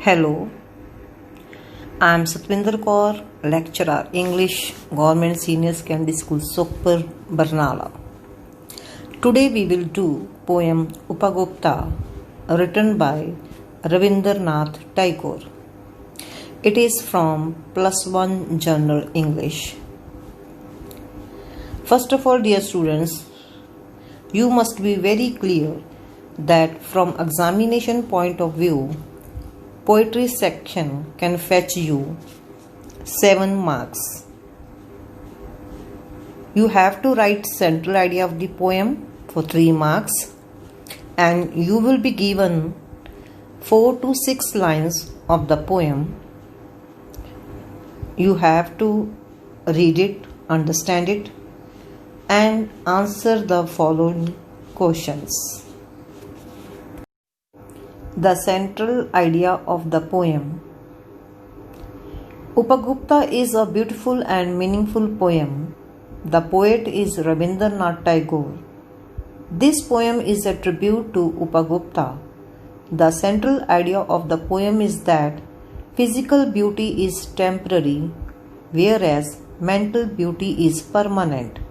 Hello, I am Satwinder Kaur, lecturer English, Government Senior Secondary School, Sopur, Barnala. Today we will do poem Upagupta, written by Rabindranath Tagore. It is from +1 Journal English. First of all, dear students, you must be very clear that from examination point of view, poetry section can fetch you 7 marks. You have to write central idea of the poem for 3 marks, and you will be given 4 to 6 lines of the poem. You have to read it, understand it, and answer the following questions. The central idea of the poem. Upagupta is a beautiful and meaningful poem. The poet is Rabindranath Tagore. This poem is a tribute to Upagupta. The central idea of the poem is that physical beauty is temporary, whereas mental beauty is permanent.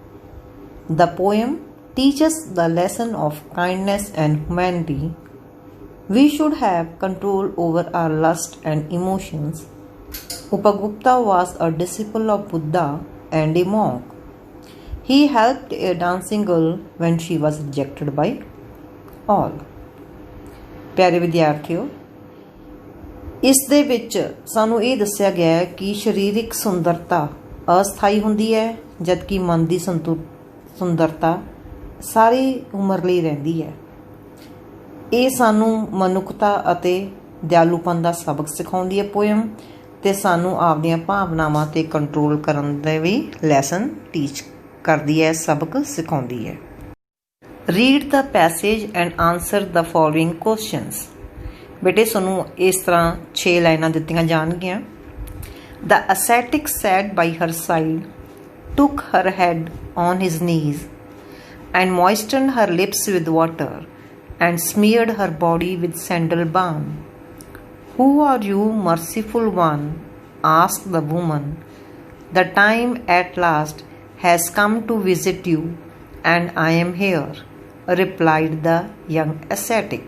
The poem teaches the lesson of kindness and humanity. We should have control over our lust and emotions. Upagupta was a disciple of Buddha and a monk. He helped a dancing girl when she was rejected by all. प्यारे विद्यार्थियों, इस दे विच सानू ये दस्सिया गया है कि शरीरिक सुंदरता अस्थाई हुंदी है, जबकि मन की सुंदरता सारी उम्र ਲਈ ਰਹਿੰਦੀ ਹੈ। ਇਹ ਸਾਨੂੰ ਮਨੁੱਖਤਾ ਅਤੇ ਦਿਆਲੂਪਨ ਦਾ ਸਬਕ ਸਿਖਾਉਂਦੀ ਹੈ ਪੋਇਮ, ਤੇ ਸਾਨੂੰ ਆਪਦੀਆਂ ਭਾਵਨਾਵਾਂ ਤੇ ਕੰਟਰੋਲ ਕਰਨ ਦੇ ਵੀ ਲੈਸਨ ਟੀਚ ਕਰਦੀ ਹੈ, ਸਬਕ ਸਿਖਾਉਂਦੀ ਹੈ। Read the passage and answer the following questions. ਬੇਟੇ ਤੁਹਾਨੂੰ ਇਸ ਤਰ੍ਹਾਂ 6 ਲਾਈਨਾਂ ਦਿੱਤੀਆਂ ਜਾਣਗੀਆਂ। The ascetic sat by her side, took her head on his knees, and moistened her lips with water, and smeared her body with sandal balm. Who are you, merciful one? Asked the woman. The time at last has come to visit you, and I am here, replied the young ascetic.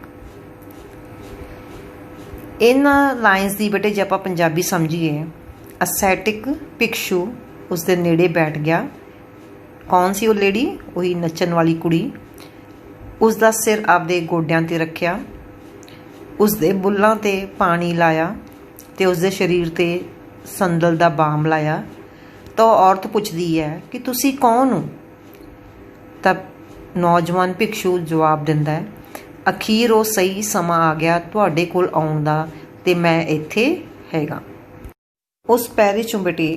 ਇਹਨਾਂ lines ਦੀ ਬੇਟੇ ਜੇ ਆਪਾਂ ਪੰਜਾਬੀ ਸਮਝੀਏ, ascetic ਭਿਕਸ਼ੂ ਉਸਦੇ ਨੇੜੇ ਬੈਠ ਗਿਆ। ਕੌਣ ਸੀ ਉਹ ਲੇਡੀ? ਉਹੀ ਨੱਚਣ ਵਾਲੀ ਕੁੜੀ। ਉਸਦਾ ਸਿਰ ਆਪਦੇ ਗੋਡਿਆਂ 'ਤੇ ਰੱਖਿਆ, ਉਸਦੇ ਬੁੱਲਾਂ 'ਤੇ ਪਾਣੀ ਲਾਇਆ ਅਤੇ ਉਸਦੇ ਸਰੀਰ 'ਤੇ ਸੰਦਲ ਦਾ ਬਾਮ ਲਾਇਆ। ਤਾਂ ਉਹ ਔਰਤ ਪੁੱਛਦੀ ਹੈ ਕਿ ਤੁਸੀਂ ਕੌਣ ਹੋ? ਤਾਂ ਨੌਜਵਾਨ ਭਿਕਸ਼ੂ ਜਵਾਬ ਦਿੰਦਾ ਹੈ, ਅਖੀਰ ਉਹ ਸਹੀ ਸਮਾਂ ਆ ਗਿਆ ਤੁਹਾਡੇ ਕੋਲ ਆਉਣ ਦਾ, ਅਤੇ ਮੈਂ ਇੱਥੇ ਹੈਗਾ। ਉਸ ਪੈਰੇ 'ਚੋਂ ਬੇਟੇ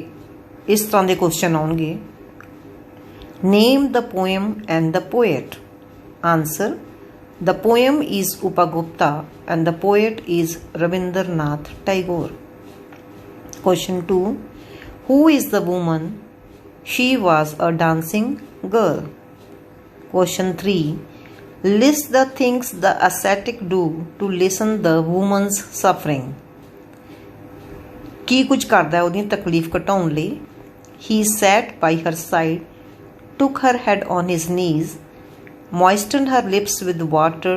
ਇਸ ਤਰ੍ਹਾਂ ਦੇ ਕੁਐਸਚਨ ਆਉਣਗੇ। Name the poem and the poet. Answer: The poem is Upagupta and the poet is Rabindranath Tagore. Question 2. Who is the woman? She was a dancing girl. Question 3. List the things the ascetic do to lessen the woman's suffering. ਕੀ ਕੁਝ ਕਰਦਾ ਹੈ ਉਹਦੀ ਤਕਲੀਫ ਘਟਾਉਣ ਲਈ? He sat by her side, took her head on his knees, moistened her lips with water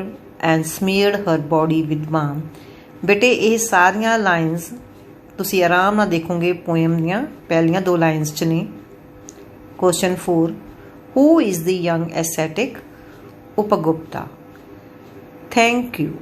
and smeared her body with balm. ਬੇਟੇ ਇਹ ਸਾਰੀਆਂ ਲਾਈਨਸ ਤੁਸੀਂ ਆਰਾਮ ਨਾਲ ਦੇਖੋਗੇ ਪੋਇਮ ਦੀਆਂ ਪਹਿਲੀਆਂ 2 ਲਾਈਨਸ 'ਚ ਨੇ। Question 4. Who is the young ascetic? Upagupta. Thank you.